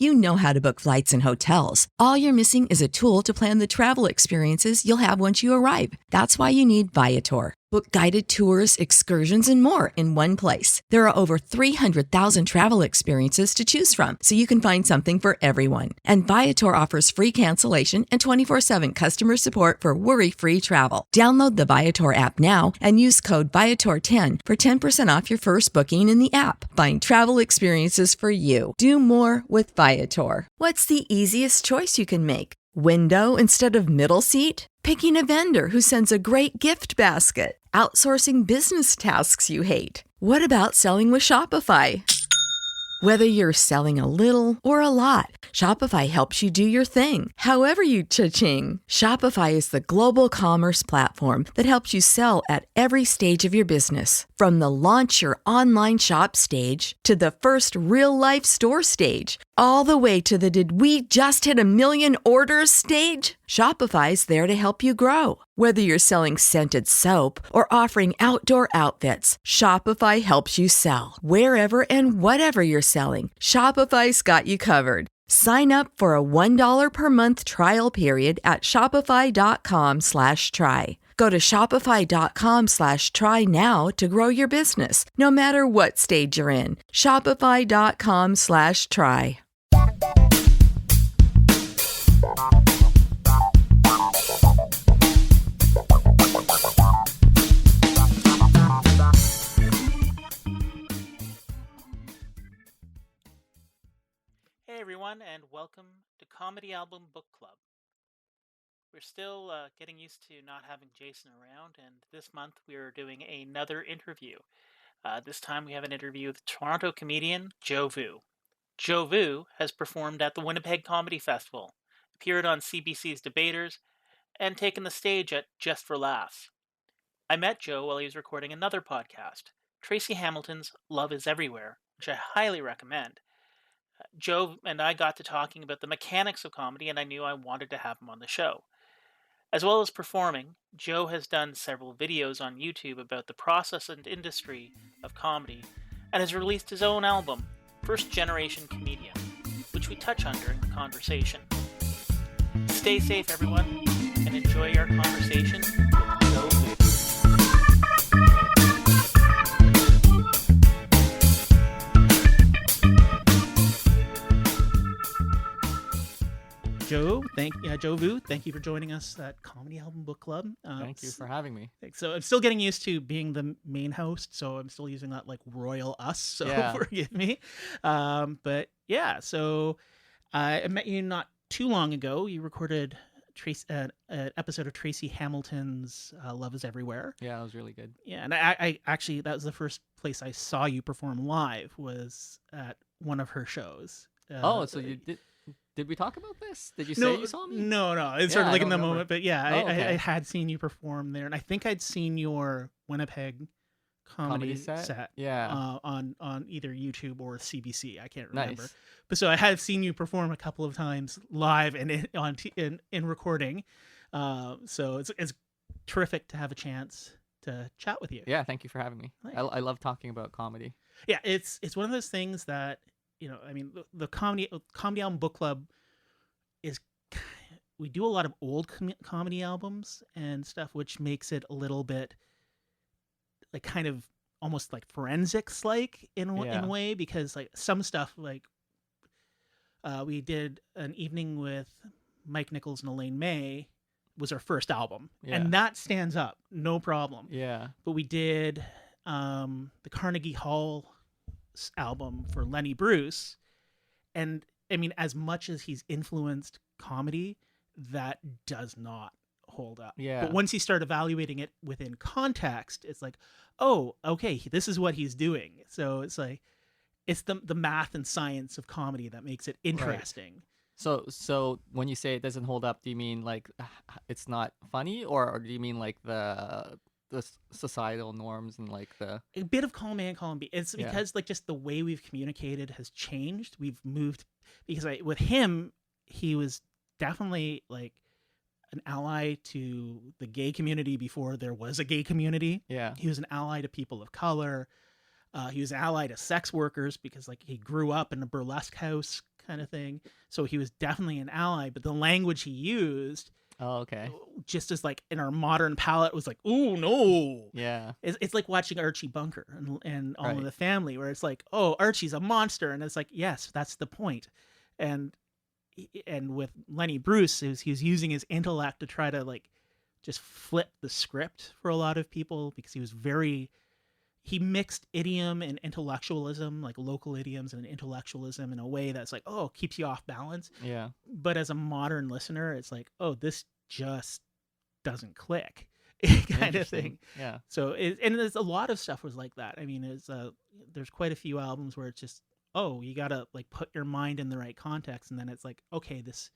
You know how to book flights and hotels. All you're missing is a tool to plan the travel experiences you'll have once you arrive. That's why you need Viator. Book guided tours, excursions, and more in one place. There are over 300,000 travel experiences to choose from, so you can find something for everyone. And Viator offers free cancellation and 24/7 customer support for worry-free travel. Download the Viator app now and use code Viator10 for 10% off your first booking in the app. Find travel experiences for you. Do more with Viator. What's the easiest choice you can make? Window instead of middle seat? Picking a vendor who sends a great gift basket? Outsourcing business tasks you hate? What about selling with Shopify? Whether you're selling a little or a lot, Shopify helps you do your thing, however you cha-ching. Shopify is the global commerce platform that helps you sell at every stage of your business. From the launch your online shop stage to the first real-life store stage, all the way to the did we just hit a million orders stage. Shopify's there to help you grow. Whether you're selling scented soap or offering outdoor outfits, Shopify helps you sell. Wherever and whatever you're selling, Shopify's got you covered. Sign up for a $1 per month trial period at shopify.com/try. Go to shopify.com/try now to grow your business, no matter what stage you're in. Shopify.com/try. Hey everyone, and welcome to Comedy Album Book Club. We're still getting used to not having Jason around, and this month we are doing another interview. This time we have an interview with Toronto comedian Joe Vu. Joe Vu has performed at the Winnipeg Comedy Festival, appeared on CBC's Debaters, and taken the stage at Just for Laughs. I met Joe while he was recording another podcast, Tracy Hamilton's Love is Everywhere, which I highly recommend. Joe and I got to talking about the mechanics of comedy, and I knew I wanted to have him on the show. As well as performing, Joe has done several videos on YouTube about the process and industry of comedy, and has released his own album, First Generation Comedian, which we touch on during the conversation. Stay safe, everyone, and enjoy our conversation with Joe Vu. Joe Vu, thank you for joining us at Comedy Album Book Club. Thank you for having me. So I'm still getting used to being the main host, so I'm still using that like royal us, so Yeah. forgive me. But yeah, so I met you not too long ago. You recorded an episode of Tracy Hamilton's Love is Everywhere. Yeah, that was really good. Yeah, and I actually, that was the first place I saw you perform live, was at one of her shows. So you did we talk about this? Did you say you saw me? No. It's sort of like in the remember. moment, but yeah, Okay. I had seen you perform there, and I think I'd seen your Winnipeg comedy set Yeah. on either YouTube or CBC. I can't remember. Nice. But so I have seen you perform a couple of times live and in recording. So it's terrific to have a chance to chat with you. Yeah, thank you for having me. Nice. I love talking about comedy. Yeah, it's one of those things that, you know, I mean, the comedy album book club is, we do a lot of old comedy albums and stuff, which makes it a little bit like kind of almost like forensics like in a way, because like some stuff like we did an evening with Mike Nichols and Elaine May was our first album, and that stands up, no problem. Yeah. But we did the Carnegie Hall album for Lenny Bruce, and I mean, as much as he's influenced comedy, that does not hold up. Yeah. But once you start evaluating it within context, it's like, oh, okay, this is what he's doing. So it's like, it's the math and science of comedy that makes it interesting. So when you say it doesn't hold up, do you mean like it's not funny, or do you mean like the societal norms and like the A bit of column A and column B. It's because like just the way we've communicated has changed. We've moved, because with him, he was definitely like an ally to the gay community before there was a gay community. Yeah. He was an ally to people of color. He was an ally to sex workers, because like he grew up in a burlesque house kind of thing. So he was definitely an ally, but the language he used Oh, okay. just as like in our modern palate was like, oh no. Yeah. It's like watching Archie Bunker and All in Right. the Family, where it's like, oh, Archie's a monster, and it's like, yes, that's the point. And with Lenny Bruce, he was using his intellect to try to like just flip the script for a lot of people, because he mixed idiom and intellectualism, like local idioms and intellectualism, in a way that's like, oh, keeps you off balance. Yeah. But as a modern listener, it's like, oh, this just doesn't click, kind of Interesting. thing. Yeah. So and there's a lot of stuff was like that. I mean, there's quite a few albums where it's just, oh, you gotta like put your mind in the right context, and then it's like, okay, this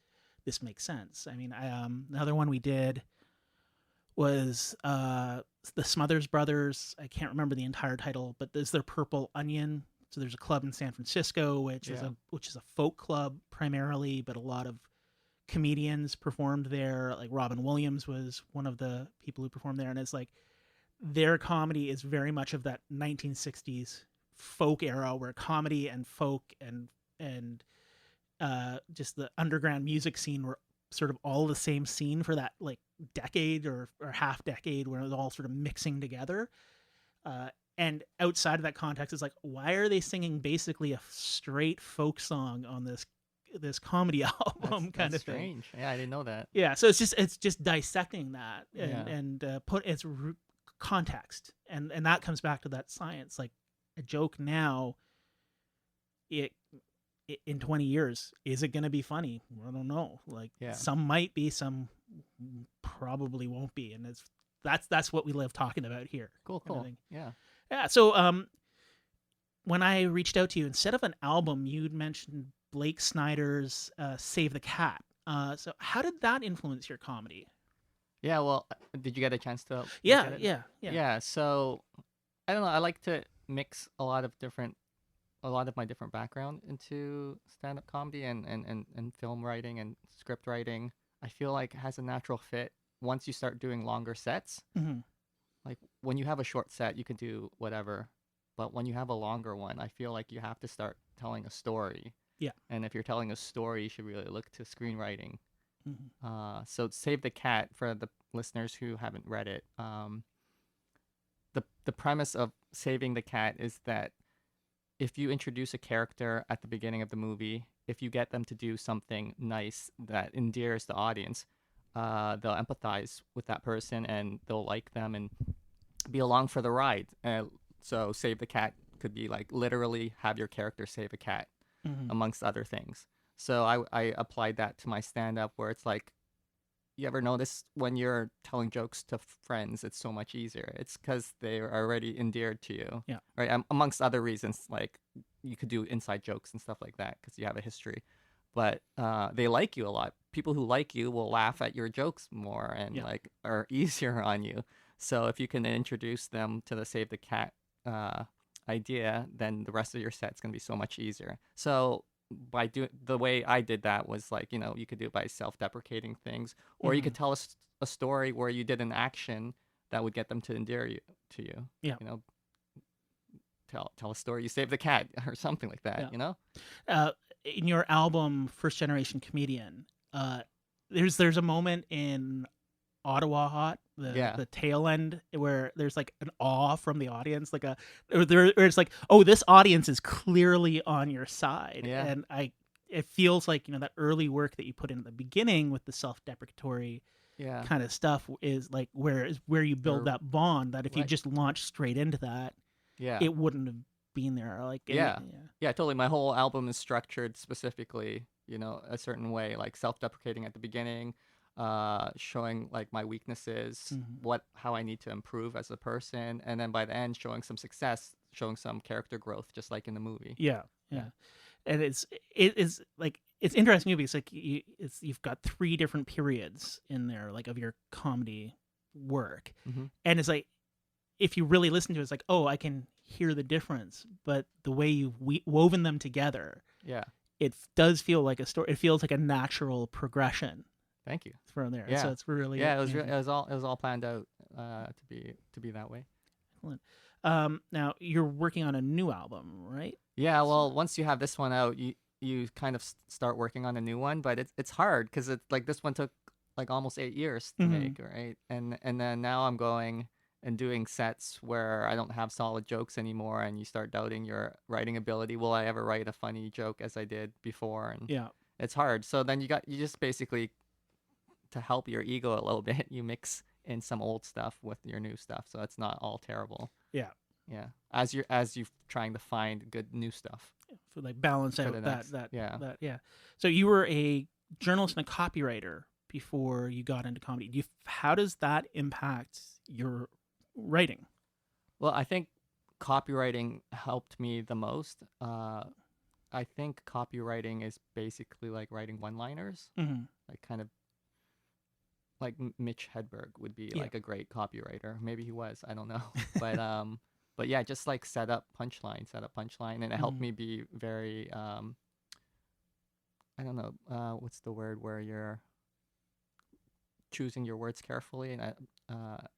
makes sense. I mean, another one we did was the Smothers Brothers. I can't remember the entire title, but there's their Purple Onion. So there's a club in San Francisco which is a folk club primarily, but a lot of comedians performed there. Like Robin Williams was one of the people who performed there, and it's like their comedy is very much of that 1960s folk era, where comedy and folk and just the underground music scene were sort of all the same scene for that like decade or half decade, where it was all sort of mixing together. And outside of that context, it's like, why are they singing basically a straight folk song on this comedy album? That's Kind of strange. thing. Yeah, I didn't know that. Yeah, so it's just dissecting that Yeah. and put its context, and that comes back to that science. Like a joke now, it in 20 years, is it going to be funny? I don't know. Like Yeah. some might be, some probably won't be, and that's what we live talking about here. Cool. kind of Cool. thing. Yeah. Yeah. So when I reached out to you, instead of an album, you'd mentioned Blake Snyder's Save the Cat. So how did that influence your comedy? Yeah. Well, did you get a chance to? Look Yeah, at it? yeah. Yeah. So I don't know. I like to mix a lot of my different background into stand-up comedy and film writing and script writing. I feel like it has a natural fit once you start doing longer sets. hmm Like when you have a short set, you can do whatever. But when you have a longer one, I feel like you have to start telling a story. Yeah. And if you're telling a story, you should really look to screenwriting. hmm So Save the Cat, for the listeners who haven't read it, the premise of Saving the Cat is that if you introduce a character at the beginning of the movie, if you get them to do something nice that endears the audience, they'll empathize with that person and they'll like them and be along for the ride. So Save the Cat could be like literally have your character save a cat, hmm amongst other things. So I applied that to my stand-up, where it's like, you ever notice when you're telling jokes to friends, it's so much easier. It's because they're already endeared to you. Yeah. Right. Amongst other reasons, like you could do inside jokes and stuff like that because you have a history. But they like you a lot. People who like you will laugh at your jokes more and Yeah. like are easier on you. So if you can introduce them to the Save the Cat idea, then the rest of your set's gonna be so much easier. So by doing the way I did that was like, you could do it by self-deprecating things, or you could tell a story where you did an action that would get them to endear you to you. Yeah. Tell a story, you save the cat or something like that. Yeah. In your album First Generation Comedian, there's a moment in Ottawa Hot, the tail end, where there's like an awe from the audience, like it's like, oh, this audience is clearly on your side. Yeah. And it feels like that early work that you put in at the beginning with the self-deprecatory Yeah. kind of stuff is like where you build They're- that bond that if you right. just launched straight into that, Yeah. it wouldn't have been there. Like Yeah. Yeah, totally. My whole album is structured specifically, a certain way, like self-deprecating at the beginning, showing like my weaknesses, Mhm. how I need to improve as a person, and then by the end showing some success, showing some character growth, just like in the movie. Yeah. Yeah. And it's like, it's interesting because like you've got three different periods in there, like of your comedy work, Mhm. and it's like, if you really listen to it, it's like, oh, I can hear the difference, but the way you've woven them together, Yeah. it does feel like a story. It feels like a natural progression Thank you. from there. Yeah. So it's really, Yeah, it was all planned out to be that way. excellent. Now you're working on a new album, right? Yeah, well, once you have this one out, you you kind of start working on a new one, but it's hard because it's like this one took like almost 8 years to make, right? And then now I'm going and doing sets where I don't have solid jokes anymore, and you start doubting your writing ability. Will I ever write a funny joke as I did before? And Yeah. it's hard. So then you just basically, to help your ego a little bit, you mix in some old stuff with your new stuff, so it's not all terrible. Yeah. Yeah, as you trying to find good new stuff. So like balance out the that next- yeah. that yeah. So you were a journalist and a copywriter before you got into comedy. How does that impact your writing? Well, I think copywriting helped me the most. I think copywriting is basically like writing one-liners, Mm-hmm. like kind of like Mitch Hedberg would be Yeah. like a great copywriter. Maybe he was, I don't know. But yeah, just like set up punchline, and it helped me be very I don't know, what's the word where you're choosing your words carefully and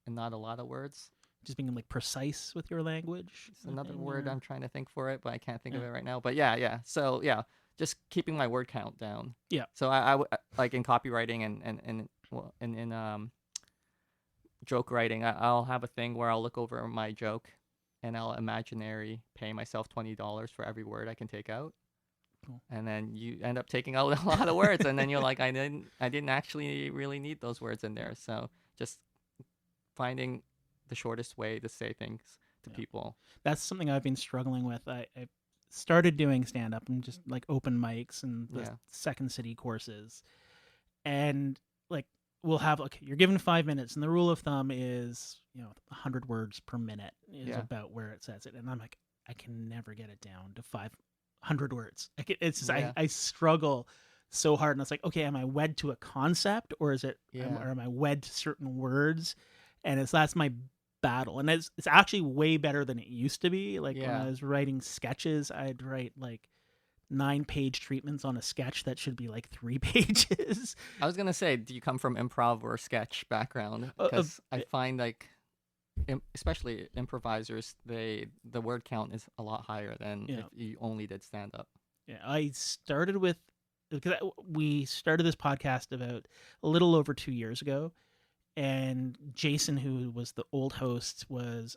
not a lot of words. Just being like precise with your language. It's another and word your- I'm trying to think for it, but I can't think of Yeah. it right now. But yeah. So yeah, just keeping my word count down. Yeah. So I like in copywriting and in joke writing, I'll have a thing where I'll look over my joke, and I'll imaginary pay myself $20 for every word I can take out. Cool. And then you end up taking out a lot of words, and then you're like, I didn't actually really need those words in there. So just finding the shortest way to say things to Yeah. people. That's something I've been struggling with. I started doing stand up and just like open mics and the Yeah. Second City courses. And like we'll have you're given 5 minutes and the rule of thumb is, 100 words per minute is Yeah. about where it says it. And I'm like, I can never get it down to 500 words. Like it's just, Yeah. I struggle so hard. And it's like, okay, am I wed to a concept or is it, Yeah. or am I wed to certain words? And that's my battle. And it's actually way better than it used to be. Like when Yeah. I was writing sketches, I'd write like 9-page treatments on a sketch that should be like 3 pages. I was gonna say, do you come from improv or sketch background? Uh, uh, Because I find like, especially improvisers, the word count is a lot higher than Yeah. if you only did stand up. Yeah, I started with because we started this podcast about a little over 2 years ago, and Jason, who was the old host, is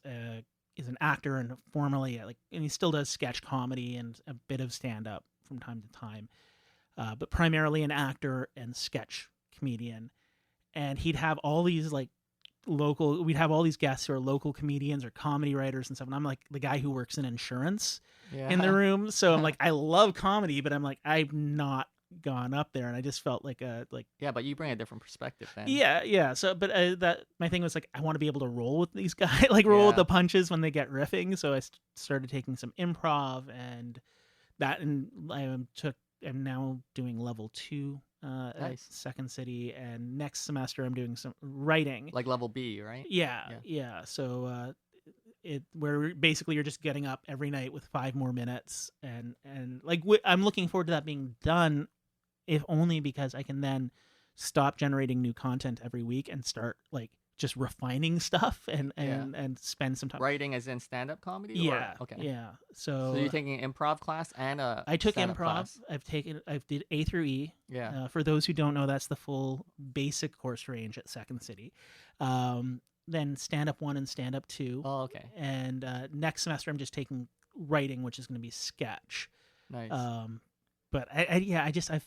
an actor and formerly and he still does sketch comedy and a bit of stand up from time to time, but primarily an actor and sketch comedian. And he'd have all these we'd have all these guests who are local comedians or comedy writers and stuff. And I'm like the guy who works in insurance Yeah. in the room. So I'm like, I love comedy, but I'm like, I've not gone up there. And I just felt Yeah, but you bring a different perspective then. yeah. So, but that my thing was like, I want to be able to roll with these guys, roll with Yeah. the punches when they get riffing. So I started taking some improv and that, and I'm now doing level 2 at Nice. Second City, and next semester I'm doing some writing. Like level B, right? Yeah. So where basically you're just getting up every night with 5 more minutes, and I'm looking forward to that being done, if only because I can then stop generating new content every week and start just refining stuff and spend some time. Writing as in stand-up comedy? Yeah. Or, okay. Yeah. So you're taking an improv class and a I took stand-up improv. class? I did A through E. Yeah. For those who don't know, that's the full basic course range at Second City. Then stand up 1 and stand up 2. Oh, okay. And next semester I'm just taking writing, which is going to be sketch. Nice. But I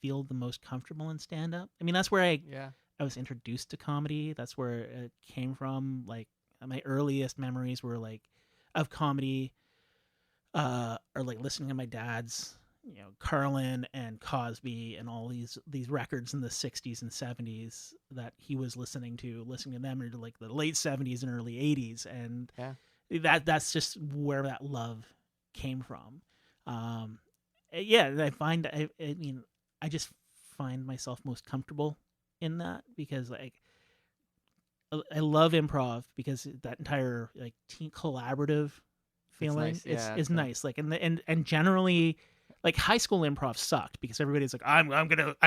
feel the most comfortable in stand up. I mean, that's where I was introduced to comedy. That's where it came from. My earliest memories were of comedy are listening to my dad's Carlin and Cosby and all these records in the 60s and 70s that he was listening to them into the late 70s and early 80s, and that's just where that love came from. And I find I just find myself most comfortable in that because I love improv because that entire team collaborative feeling nice. Yeah, is it's nice. And generally high school improv sucked because everybody's like, I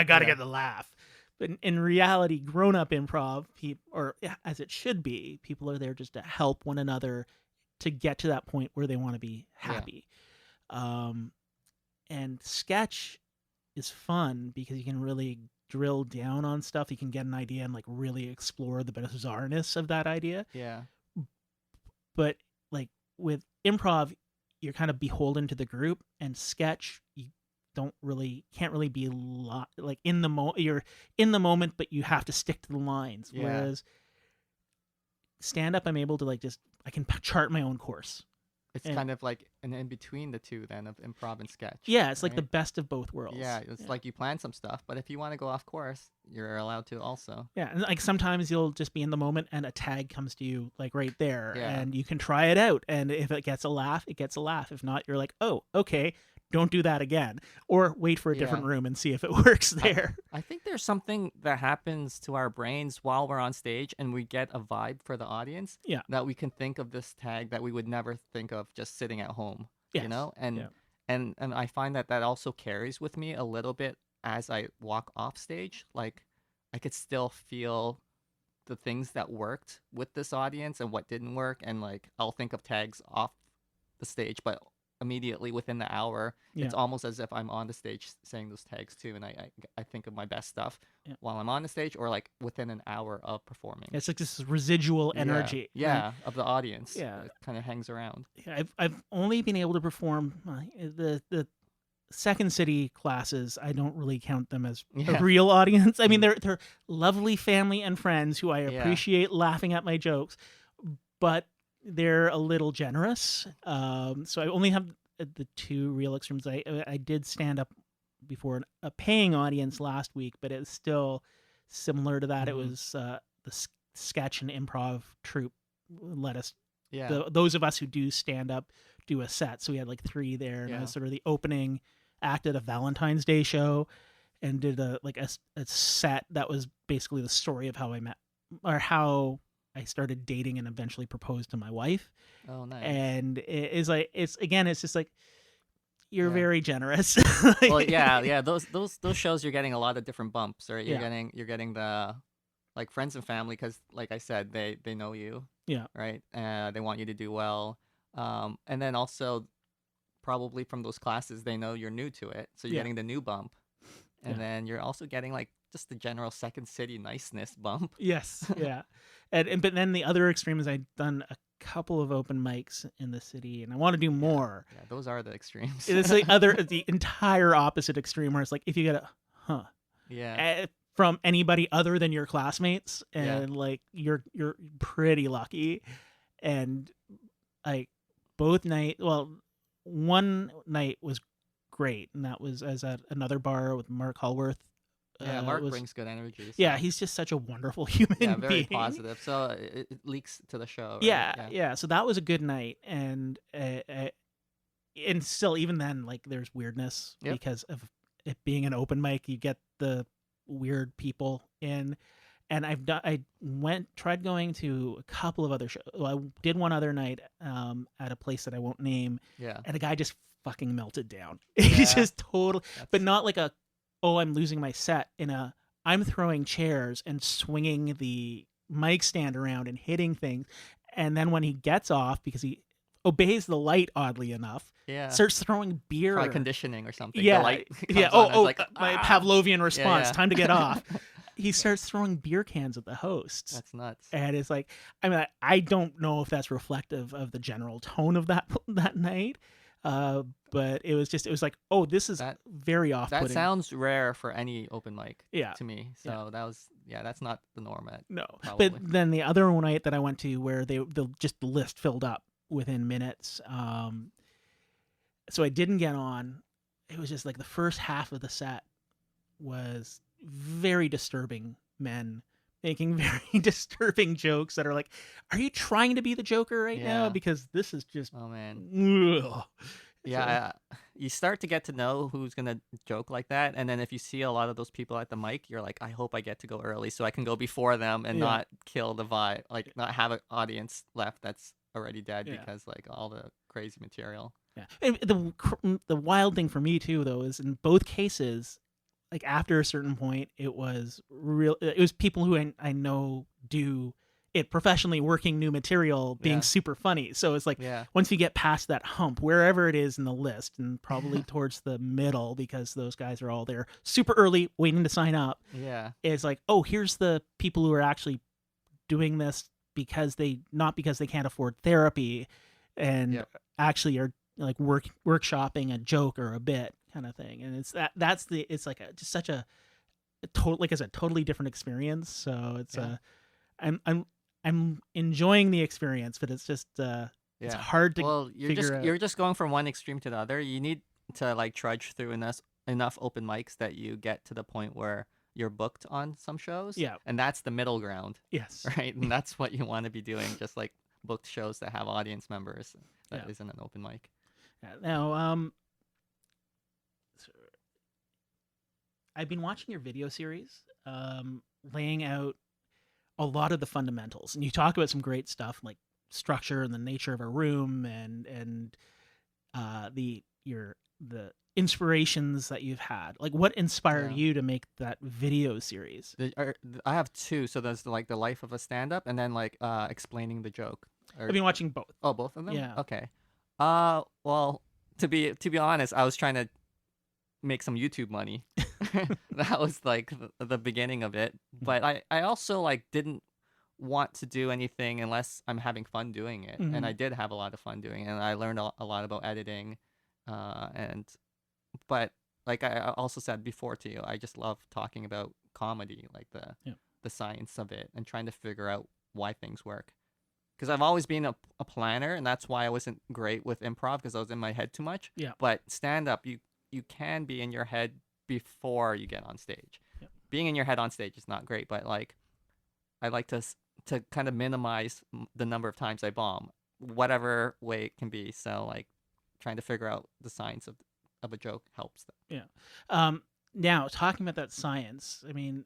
gotta get the laugh. But in reality, grown up improv, as it should be, people are there just to help one another to get to that point where they want to be happy. And sketch is fun because you can really drill down on stuff. You can get an idea and like really explore the bizarreness of that idea. Yeah. But like with improv, you're kind of beholden to the group, and sketch, you can't really be like in the you're in the moment, but you have to stick to the lines. Yeah. Whereas stand up, I'm able to like I can chart my own course. It's And- kind of like an in between the two then of improv and sketch. Yeah, it's like the right? best of both worlds. Yeah, it's like you plan some stuff, but if you want to go off course, you're allowed to also. Yeah, and like sometimes you'll just be in the moment and a tag comes to you like right there, Yeah. and you can try it out, and if it gets a laugh, it gets a laugh. If not, you're like, oh, okay, don't do that again, or wait for a different Yeah. room and see if it works there. I think there's something that happens to our brains while we're on stage and we get a vibe for the audience. Yeah. That we can think of this tag that we would never think of just sitting at home. You Yes. know? And Yeah. and I find that also carries with me a little bit as I walk off stage. Like I could still feel the things that worked with this audience and what didn't work, and like I'll think of tags off the stage, but immediately within the hour it's Yeah. almost as if I'm on the stage saying those tags too, and I think of my best stuff Yeah. while I'm on the stage, or like within an hour of performing. It's like this residual Yeah, energy. yeah, of the audience. Yeah. It kind of hangs around. I've only been able to perform the Second City classes. I don't really count them as Yeah. a real audience. I mean, they're lovely family and friends who I Yeah. appreciate laughing at my jokes, but they're a little generous. So I only have the two real extremes. I did stand up before a paying audience last week, but it's still similar to that. It Mhm. was the sketch and improv troupe let us Yeah. those of us who do stand up do a set. So we had like 3 there, and I Yeah. was sort of the opening act at a Valentine's Day show, and did a set that was basically the story of how I met, or how I started dating and eventually proposed to my wife. Oh, nice. And it is like, it's just like, you're Yeah. very generous. Well, yeah. Those shows, you're getting a lot of different bumps, right? Yeah. You're getting the like friends and family, because like I said, they know you. Yeah. Right. They want you to do well. And then also probably from those classes, they know you're new to it, so you're Yeah. getting the new bump, and Yeah. then you're also getting like just the general Second City niceness bump. Yes, yeah, and but then the other extreme is I've done a couple of open mics in the city, and I want to do more. Yeah, those are the extremes. It's the entire opposite extreme, where it's like if you get Yeah. from anybody other than your classmates, Yeah. and like you're pretty lucky. And like one night was great, and that was as at another bar with Mark Hallworth. Yeah, It Mark was- brings good energy. So. Yeah, he's just such a wonderful human yeah, very being. positive. So it leaks to the show. Right? Yeah. So that was a good night, and still, even then, like there's weirdness Yep. because of it being an open mic. You get the weird people in, and I tried going to a couple of other shows. Well, I did one other night at a place that I won't name, Yeah. and a guy just fucking melted down. Yeah. He's just total, but That's- not like I'm losing my set. I'm throwing chairs and swinging the mic stand around and hitting things. And then when he gets off, because he obeys the light, oddly enough, Yeah. starts throwing beer. Probably conditioning or something. Yeah, The light yeah. comes on, it's like, My "Ah." Pavlovian response. yeah. Time to get off. He starts throwing beer cans at the hosts. That's nuts. And it's like, I mean, I don't know if that's reflective of the general tone of that night, but it was like, oh, this is That- very off-putting. That sounds rare for any open mic Yeah. to me. So that's not the norm. No, Probably. but then the other night that I went to, where the list filled up within minutes. So I didn't get on. It was just like the first half of the set was very disturbing men making very disturbing jokes that are like, are you trying to be the Joker right now? Yeah. Because this is just, Oh man. ugh. Yeah, you start to get to know who's gonna joke like that, and then if you see a lot of those people at the mic, you're like, I hope I get to go early so I can go before them and Yeah. not kill the vibe, like not have an audience left that's already dead Yeah. because like all the crazy material. Yeah. And the wild thing for me too, though, is in both cases, like after a certain point, it was people who I know do it professionally working new material being Yeah. super funny. So it's like Yeah. once you get past that hump, wherever it is in the list, and probably towards the middle because those guys are all there super early waiting to sign up, Yeah. it's like, oh, here's the people who are actually doing this because not because they can't afford therapy, and Yep. actually are like workshopping a joke or a bit kind of thing. And it's like just such a total, like I said, totally different experience. So it's Yeah. I'm enjoying the experience, but it's just it's Yeah. hard to Well, figure out. you're just going from one extreme to the other. You need to like trudge through enough open mics that you get to the point where you're booked on some shows. Yeah. And that's the middle ground, Yes. right? And that's what you want to be doing, just like booked shows that have audience members. That Yeah. isn't an open mic. Yeah. Now, so I've been watching your video series, laying out a lot of the fundamentals, and you talk about some great stuff like structure and the nature of a room, and the inspirations that you've had. Like, what inspired Yeah. you to make that video series? I have two. So there's like the life of a stand-up, and then like explaining the joke. I've been watching both. Oh, both of them? Yeah. Okay. Well, to be honest, I was trying to make some YouTube money. That was like the beginning of it. But I also like didn't want to do anything unless I'm having fun doing it. Mhm. And I did have a lot of fun doing it. And I learned a lot about editing. But like I also said before to you, I just love talking about comedy, like the science of it and trying to figure out why things work. Because I've always been a planner, and that's why I wasn't great with improv, because I was in my head too much. Yeah. But stand-up, you can be in your head before you get on stage. Yeah. Being in your head on stage is not great, but like I like to kind of minimize the number of times I bomb, whatever way it can be. So like trying to figure out the science of a joke helps them. Yeah. Now, talking about that science, I mean,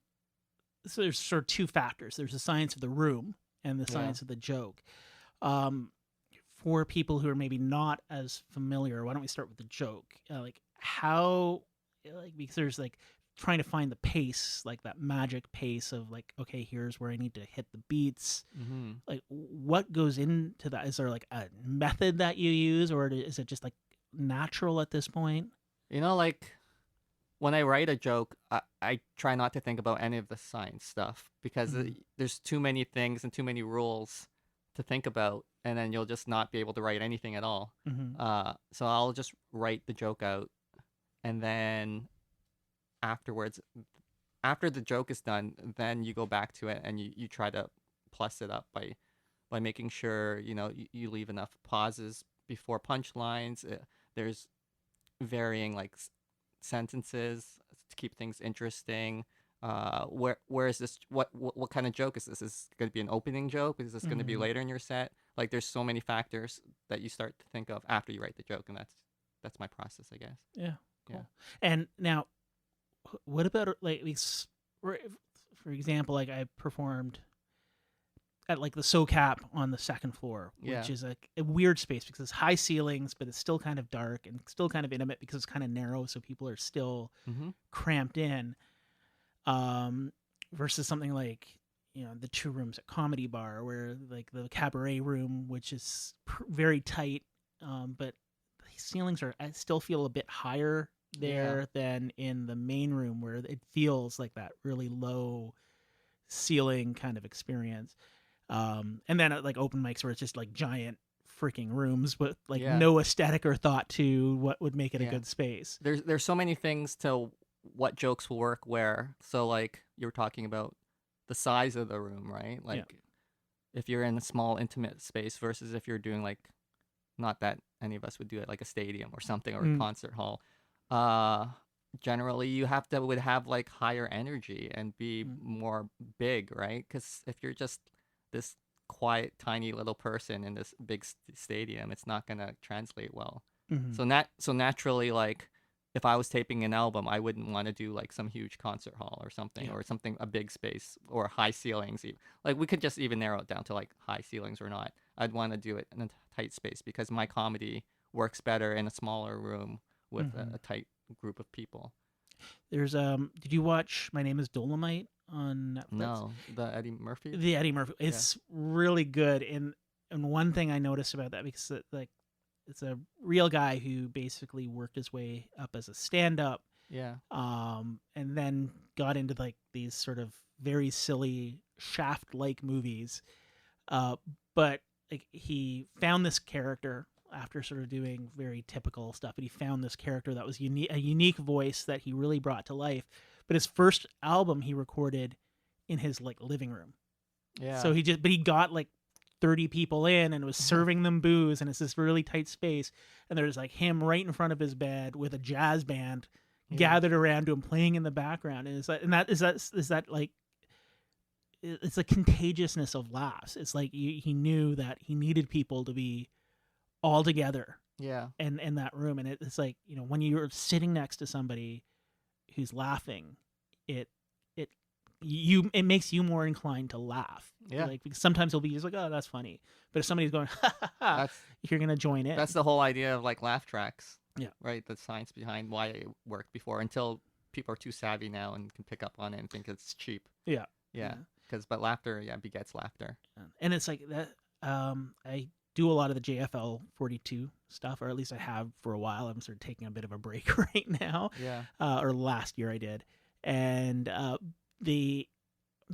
so there's sort of two factors. There's the science of the room and the Yeah. science of the joke. For people who are maybe not as familiar, why don't we start with the joke? Like how, like, because there's like trying to find the pace, like that magic pace of like, okay, here's where I need to hit the beats. Mm-hmm. Like, what goes into that? Is there like a method that you use, or is it just like natural at this point? You know, like when I write a joke, I try not to think about any of the science stuff because there's too many things and too many rules to think about, and then you'll just not be able to write anything at all. Mm-hmm. So I'll just write the joke out, and then afterwards, after the joke is done, then you go back to it and you try to plus it up by making sure you leave enough pauses before punchlines. There's varying like sentences to keep things interesting. Where is this? What kind of joke is this? Is this going to be an opening joke? Is this going to be later in your set? Like, there's so many factors that you start to think of after you write the joke, and that's my process, I guess. Yeah. Cool. Yeah. And now, what about like these? For example, like I performed at like the SoCap on the second floor, which Yeah. is a weird space because it's high ceilings, but it's still kind of dark and still kind of intimate because it's kind of narrow, so people are still Mm-hmm. cramped in. Versus something like the two rooms at Comedy Bar, where like the cabaret room, which is very tight, but the ceilings I still feel a bit higher there than in the main room, where it feels like that really low ceiling kind of experience. And then at like open mics where it's just like giant freaking rooms with like no aesthetic or thought to what would make it a good space. There's so many things to what jokes will work where. So like you were talking about the size of the room, right? Like if you're in a small intimate space versus if you're doing like, not that any of us would do it like a stadium or something or a concert hall. Generally you would have like higher energy and be more big, right? Because if you're just this quiet tiny little person in this big stadium, it's not gonna translate well. So naturally, like if I was taping an album, I wouldn't want to do like some huge concert hall or something, or something, a big space or high ceilings. Like we could just even narrow it down to like high ceilings or not. I'd want to do it in a tight space because my comedy works better in a smaller room with a tight group of people. There's did you watch My Name is Dolomite on Netflix. No, the Eddie Murphy. The Eddie Murphy. It's really good. And one thing I noticed about that, because it's a real guy who basically worked his way up as a stand-up, Yeah. and then got into like these sort of very silly Shaft-like movies. But like he found this character after sort of doing very typical stuff, and he found this character that was a unique voice that he really brought to life. But his first album he recorded in his like living room. Yeah. So he got like 30 people in and was serving them booze, and it's this really tight space, and there's like him right in front of his bed with a jazz band gathered around him playing in the background. And is that like, it's a contagiousness of laughs. It's like he knew that he needed people to be all together Yeah. and in that room. And it's like, you know, when you're sitting next to somebody who's laughing, it makes you more inclined to laugh. Yeah. Like, because sometimes it'll be just like, oh, that's funny. But if somebody's going, ha ha ha, That's you're gonna join in. that's the whole idea of like laugh tracks. Yeah. Right. The science behind why it worked before, until people are too savvy now and can pick up on it and think it's cheap. Yeah. Yeah. But laughter, begets laughter. And it's like that. I do a lot of the JFL 42 stuff, or at least I have for a while. I'm sort of taking a bit of a break right now. Yeah. Or last year I did, and they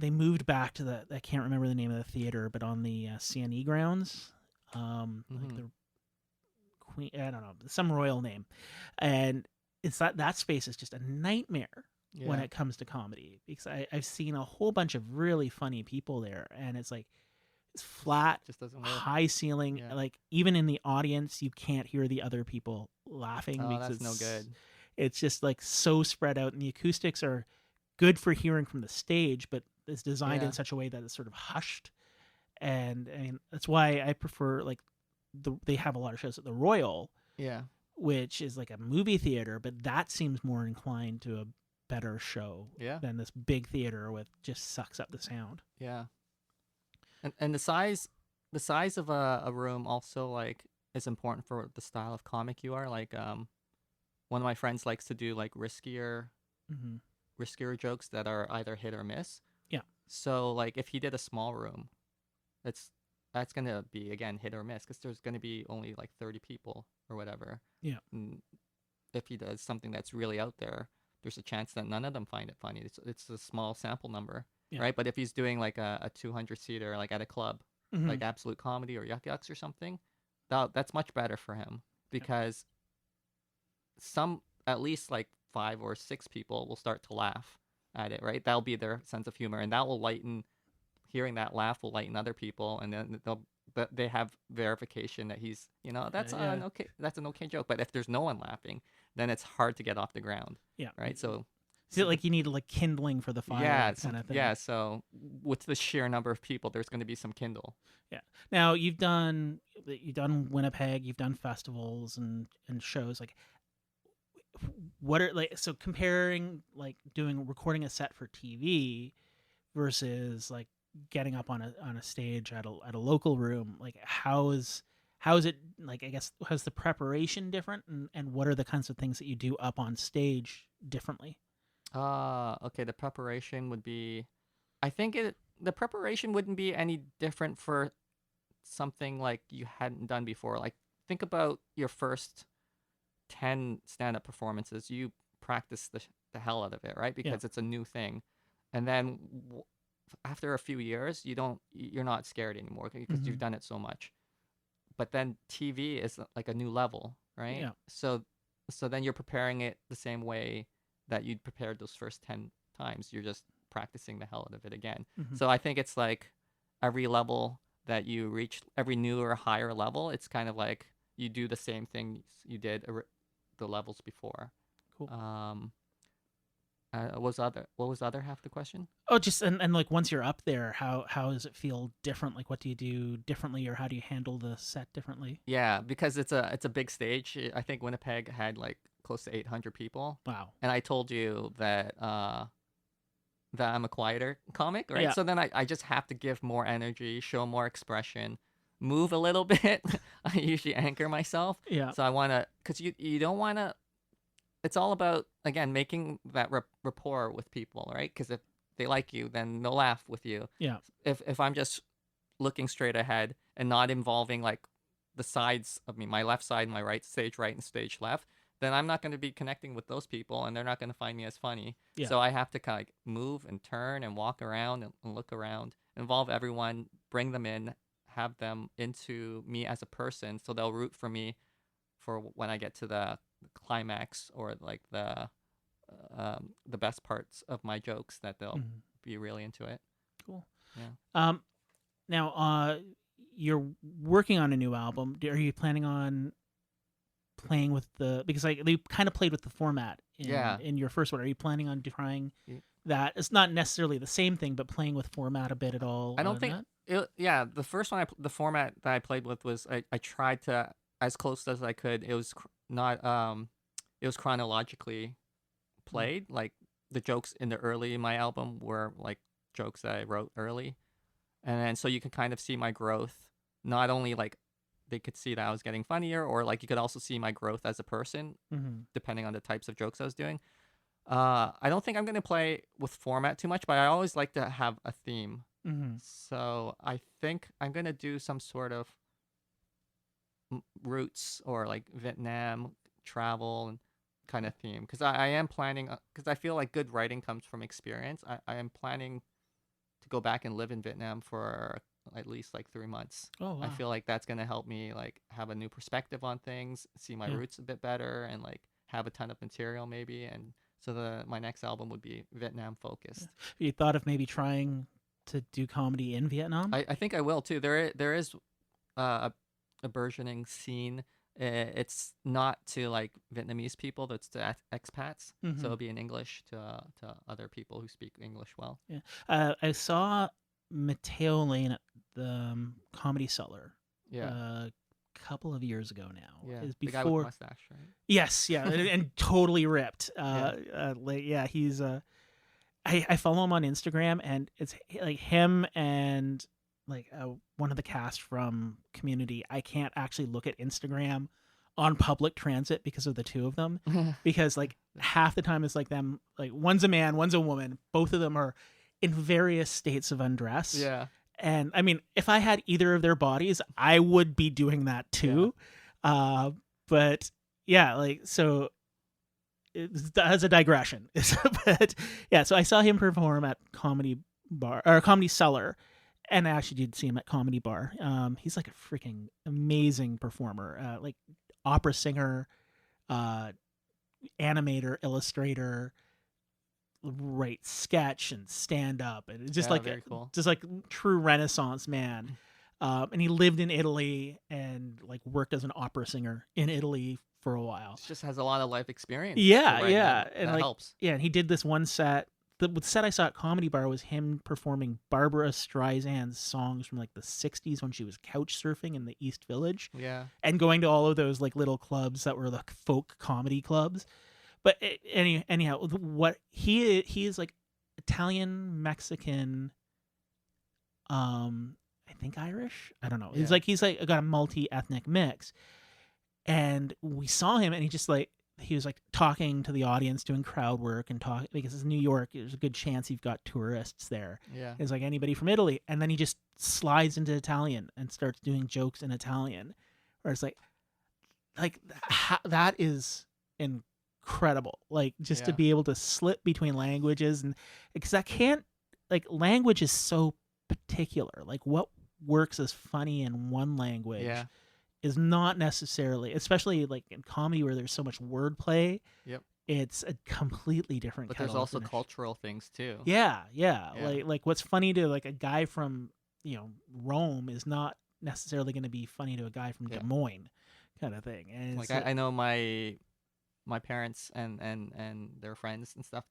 moved back to I can't remember the name of the theater, but on the CNE grounds, like the Queen, I don't know, some royal name, and it's that space is just a nightmare when it comes to comedy, because I've seen a whole bunch of really funny people there, and it's like, it's flat, Just doesn't work. high ceiling. Yeah. Like even in the audience, you can't hear the other people laughing. Oh, because that's no good. It's just like so spread out, and the acoustics are good for hearing from the stage, but it's designed Yeah. in such a way that it's sort of hushed. And I mean, that's why I prefer like they have a lot of shows at the Royal, Yeah. which is like a movie theater, but that seems more inclined to a better show Yeah. than this big theater with just sucks up the sound. Yeah. And the size of a room also like is important for the style of comic you are. Like one of my friends likes to do like riskier jokes that are either hit or miss. Yeah. So like if he did a small room, that's gonna be again hit or miss, because there's gonna be only like 30 people or whatever. Yeah. And if he does something that's really out there, there's a chance that none of them find it funny. It's a small sample number. Yeah. Right. But if he's doing like a 200-seater, like at a club, like Absolute Comedy or Yuck Yucks or something, that's much better for him, because at least like 5 or 6 people will start to laugh at it. Right. That'll be their sense of humor, and that will hearing that laugh will lighten other people, and then they have verification that he's, that's an okay joke. But if there's no one laughing, then it's hard to get off the ground. Yeah. Right. So like you need like kindling for the fire, kind of thing. Yeah, so with the sheer number of people, there's going to be some kindle. Yeah. Now you've done Winnipeg, you've done festivals and shows. Like, what are like, so comparing like recording a set for TV versus like getting up on a stage at a local room, like how is it, like, I guess, how's the preparation different, and what are the kinds of things that you do up on stage differently? Okay, the preparation would be, I think the preparation wouldn't be any different for something like you hadn't done before. Like, think about your first 10 stand-up performances. You practice the hell out of it, right? Because it's a new thing. And then after a few years, you're not scared anymore, because you've done it so much. But then TV is like a new level, right? Yeah. So then you're preparing it the same way that you'd prepared those first 10 times. You're just practicing the hell out of it again. So I think it's like every level that you reach, every new or higher level, it's kind of like you do the same thing you did the levels before. Cool. What was the other half of the question? Oh, just and like once you're up there, how does it feel different? Like, what do you do differently, or how do you handle the set differently? Yeah, because it's a big stage. I think Winnipeg had like close to 800 people. Wow. And I told you that I'm a quieter comic, right? Yeah. So then I just have to give more energy, show more expression, move a little bit. I usually anchor myself. Yeah. So I want to, because you don't want to, it's all about, again, making that rapport with people, right? Because if they like you, then they'll laugh with you. Yeah. If I'm just looking straight ahead and not involving like the sides of me, my left side, my stage right, and stage left, then I'm not going to be connecting with those people, and they're not going to find me as funny. Yeah. So I have to kind of like move and turn and walk around and look around, involve everyone, bring them in, have them into me as a person, so they'll root for me for when I get to the climax or like the best parts of my jokes, that they'll be really into it. Cool. Yeah. Now, you're working on a new album. Are you planning on playing with because like they kind of played with the format in your first one. Are you planning on trying that? It's not necessarily the same thing, but playing with format a bit at all? I don't think. The first one, the format that I played with was I tried to, as close as I could. It was not it was chronologically played. Like the jokes in my album were like jokes that I wrote early, and then so you can kind of see my growth. Not only like they could see that I was getting funnier, or like you could also see my growth as a person, depending on the types of jokes I was doing. I don't think I'm going to play with format too much, but I always like to have a theme. So I think I'm going to do some sort of roots or like Vietnam travel and kind of theme, because I am planning, because I feel like good writing comes from experience. I am planning to go back and live in Vietnam for at least like 3 months. Oh, wow. I feel like that's going to help me like have a new perspective on things, see my roots a bit better, and like have a ton of material maybe. And so my next album would be Vietnam focused. You thought of maybe trying to do comedy in Vietnam? I think I will too. There is a burgeoning scene. It's not to like Vietnamese people, that's to expats. So it'll be in English to other people who speak English well. Yeah. I saw Mateo Lane at the Comedy Cellar a couple of years ago now. Yeah, Before... the guy with mustache, right? Yes, yeah, and totally ripped. He's I follow him on Instagram, and it's like him and like one of the cast from Community. I can't actually look at Instagram on public transit because of the two of them, because like half the time it's like them, like one's a man, one's a woman. Both of them are in various states of undress. Yeah. And I mean, if I had either of their bodies, I would be doing that too. Yeah. But yeah, like, so as a digression, but yeah, so I saw him perform at Comedy Cellar, and I actually did see him at Comedy Bar. He's like a freaking amazing performer, like opera singer, animator, illustrator, write sketch and stand up, and it's just very cool. Just like true Renaissance man. And he lived in Italy and like worked as an opera singer in Italy for a while. He just has a lot of life experience. Yeah, and that helps. Yeah, and he did this one set. The set I saw at Comedy Bar was him performing Barbara Streisand's songs from like the 60s when she was couch surfing in the East Village. Yeah. And going to all of those like little clubs that were like folk comedy clubs. But anyhow, what he is like Italian, Mexican, I think Irish. I don't know. Yeah. He's like got a multi-ethnic mix. And we saw him, and he was like talking to the audience, doing crowd work and talk, because it's New York. There's a good chance you've got tourists there. Yeah. It's like anybody from Italy, and then he just slides into Italian and starts doing jokes in Italian, where it's like that is incredible. Like just to be able to slip between languages, and because I can't, like, language is so particular. Like what works as funny in one language. Yeah. Is not necessarily, especially like in comedy where there's so much wordplay. Yep. It's a completely different. But there's also cultural things too. Yeah. Like what's funny to like a guy from Rome is not necessarily going to be funny to a guy from Des Moines, kind of thing. And like I know my parents and their friends and stuff.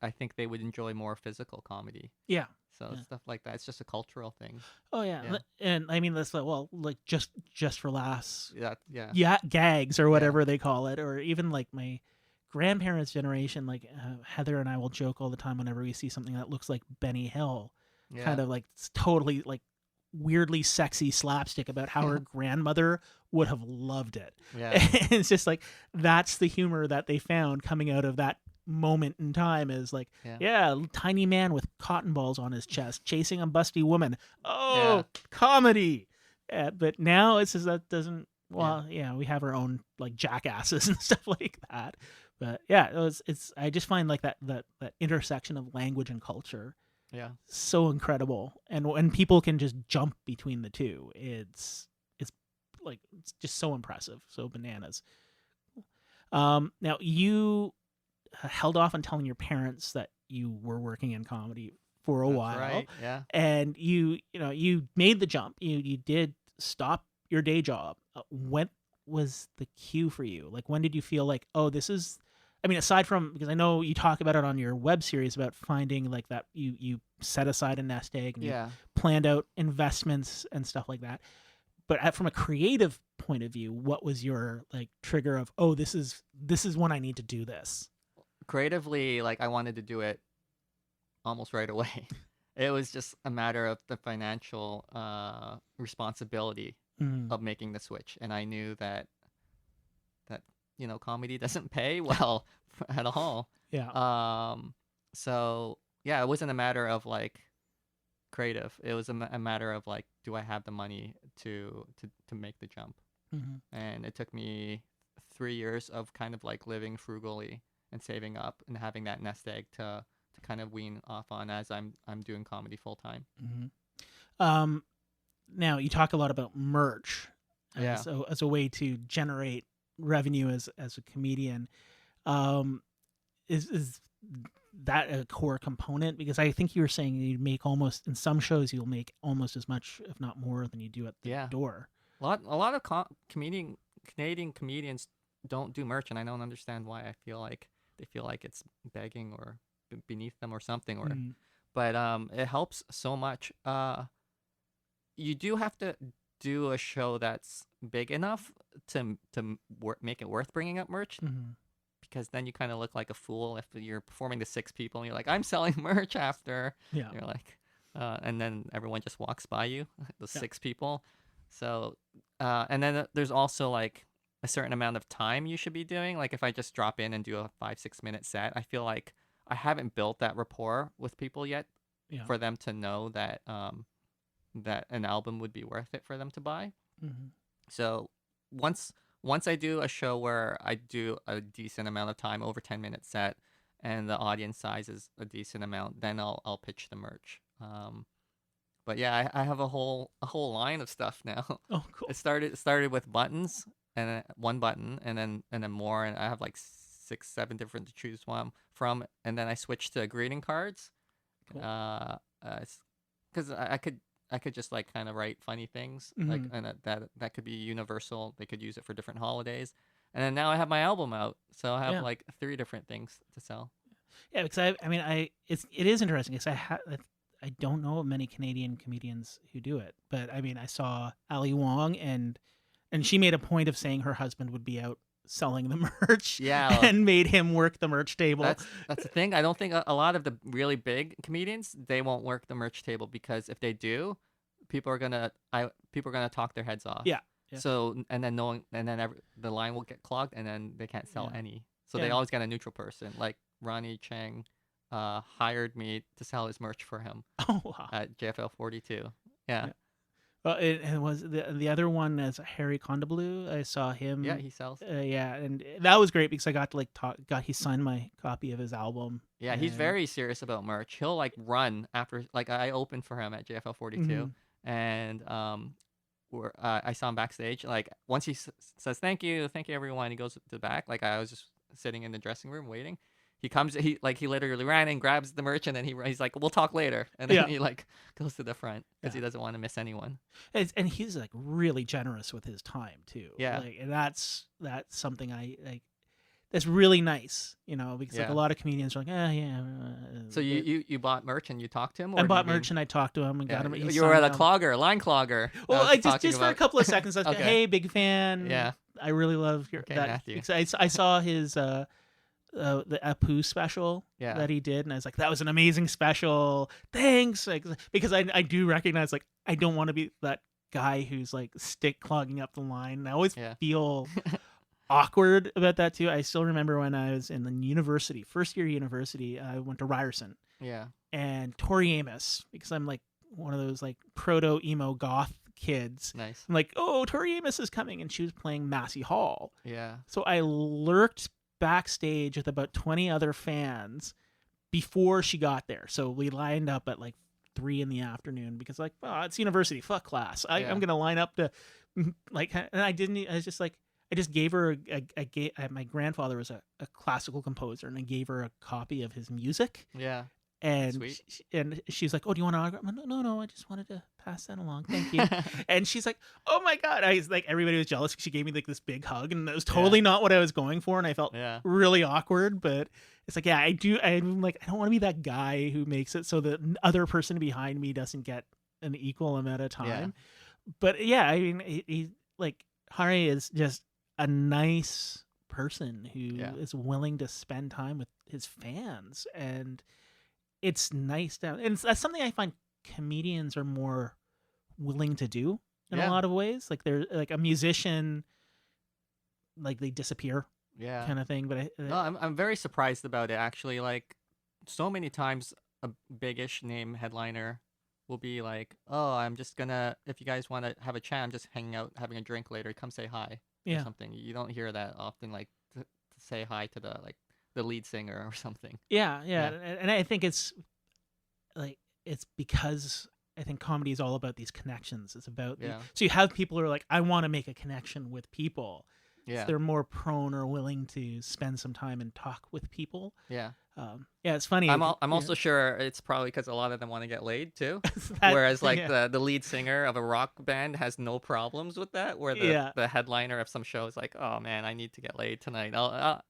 I think they would enjoy more physical comedy. Yeah. So stuff like that. It's just a cultural thing. Oh yeah. And I mean that's like just for laughs. Yeah. Gags or whatever they call it, or even like my grandparents' generation. Like Heather and I will joke all the time whenever we see something that looks like Benny Hill, kind of like it's totally like weirdly sexy slapstick about how her grandmother would have loved it. Yeah. And it's just like that's the humor that they found coming out of that moment in time is like, Yeah. tiny man with cotton balls on his chest chasing a busty woman. Oh, Yeah. comedy. But now it's just that doesn't. Yeah. Well, we have our own like jackasses and stuff like that. But yeah, it's. I just find like that intersection of language and culture Yeah. so incredible, and when people can just jump between the two, it's like it's just so impressive, so bananas. Now you held off on telling your parents that you were working in comedy for a That's while, right. Yeah. and you made the jump. You did stop your day job. When was the cue for you? Like, when did you feel like, oh, this is? I mean, aside from, because I know you talk about it on your web series about finding like that you set aside a nest egg and you Yeah. planned out investments and stuff like that. But from a creative point of view, what was your like trigger of, oh, this is when I need to do this? Creatively, like I wanted to do it almost right away. It was just a matter of the financial responsibility Mm. of making the switch, and I knew that comedy doesn't pay well at all. Yeah. So yeah, it wasn't a matter of like creative. It was a matter of like, do I have the money to make the jump? Mhm. And it took me 3 years of kind of like living frugally and saving up and having that nest egg to kind of wean off on as I'm doing comedy full time. Mhm. Now you talk a lot about merch Yeah. as a way to generate revenue as a comedian. Is that a core component? Because I think you were saying you make almost, in some shows you'll make almost as much, if not more, than you do at the Yeah. door. A lot of Canadian comedians don't do merch, and I don't understand why. I feel like they feel like it's begging or beneath them or something, or Mm. but it helps so much. You do have to do a show that's big enough to make it worth bringing up merch, Mhm. because then you kind of look like a fool if you're performing to 6 people and you're like, I'm selling merch after. Yeah. You're like, and then everyone just walks by you, the Yeah. 6 people. So, and then there's also like a certain amount of time you should be doing. Like if I just drop in and do a 5-6 minute set, I feel like I haven't built that rapport with people yet Yeah. for them to know that that an album would be worth it for them to buy. Mhm. So once I do a show where I do a decent amount of time, over 10-minute set, and the audience size is a decent amount, then I'll pitch the merch. But yeah, I have a whole line of stuff now. Oh, cool. It started with buttons and one button, and then more, and I have like 6-7 different to choose from, and then I switched to greeting cards. Cool. Because I could just like kind of write funny things, like, Mhm. and that could be universal. They could use it for different holidays, and then now I have my album out, so I have Yeah. like 3 different things to sell. Yeah, because it is interesting because I don't know of many Canadian comedians who do it, but I mean I saw Ali Wong and she made a point of saying her husband would be out selling the merch, Yeah. and made him work the merch table. That's the thing. I don't think a lot of the really big comedians, they won't work the merch table, because if they do, people are gonna talk their heads off. Yeah. Yeah. So the line will get clogged, and then they can't sell Yeah. any. So they Yeah. always get a neutral person. Like Ronnie Chang hired me to sell his merch for him Oh wow. at JFL 42. Yeah. Yeah. Well, it was the other one as Harry Condablu. I saw him. Yeah, he sells. Yeah, and that was great because I got to like he signed my copy of his album. Yeah, he's and- very serious about merch. He'll like run after, like, I opened for him at JFL 42, and I saw him backstage. Like once he says thank you everyone, he goes to the back. Like I was just sitting in the dressing room waiting. He comes, he literally ran and grabs the merch, and then he's like, we'll talk later, and then Yeah. he like goes to the front because Yeah. he doesn't want to miss anyone. And he's like really generous with his time too. Yeah. Like, and that's something I like. That's really nice, because like Yeah. a lot of comedians are like, yeah. So you bought merch and you talked to him, or I did bought you merch and I talked to him and Yeah, got him. you were at a line clogger. Well, I was just talking for a about. couple of seconds, I was like, Okay. hey, big fan. Yeah. I really love Okay, that. Matthew. Because I saw his the Apu special Yeah. that he did, and I was like, that was an amazing special. Thanks, like, because I do recognize, like, I don't want to be that guy who's like stick clogging up the line. And I always Yeah. feel awkward about that too. I still remember when I was in the university, first year university, I went to Ryerson, Yeah. and Tori Amos, because I'm like one of those like proto emo goth kids. Nice. I'm like, oh, Tori Amos is coming, and she was playing Massey Hall. Yeah. So I lurked backstage with about 20 other fans before she got there. So we lined up at like 3 p.m. because like, oh, it's university, fuck class. Yeah. I'm gonna line up to like, and I didn't. I was just like, I just gave her my grandfather was a classical composer, and I gave her a copy of his music. Yeah. And Sweet. and she's like, oh, do you want an autograph? I'm like, no, I just wanted to pass that along. Thank you. And she's like, oh my God. I was like, everybody was jealous. She gave me like this big hug, and that was totally not what I was going for. And I felt Yeah. really awkward, but it's like, yeah, I'm like, I don't want to be that guy who makes it so the other person behind me doesn't get an equal amount of time. But yeah, I mean, he like, Hari is just a nice person who is willing to spend time with his fans, and it's nice to, and that's something I find comedians are more willing to do in a lot of ways. Like they're like a musician, like they disappear, kind of thing. But No, I'm very surprised about it actually. Like, so many times a big-ish name headliner will be like, "Oh, I'm just gonna, if you guys want to have a chat, I'm just hanging out, having a drink later. Come say hi." Or something. You don't hear that often, like to say hi to the lead singer or something. Yeah. And I think it's like, it's because I think comedy is all about these connections. It's about so you have people who are like, I want to make a connection with people. Yeah. So they're more prone or willing to spend some time and talk with people. Yeah. It's funny. I'm also sure it's probably because a lot of them want to get laid too. That- Whereas like yeah. the lead singer of a rock band has no problems with that. Where the headliner of some show is like, oh man, I need to get laid tonight.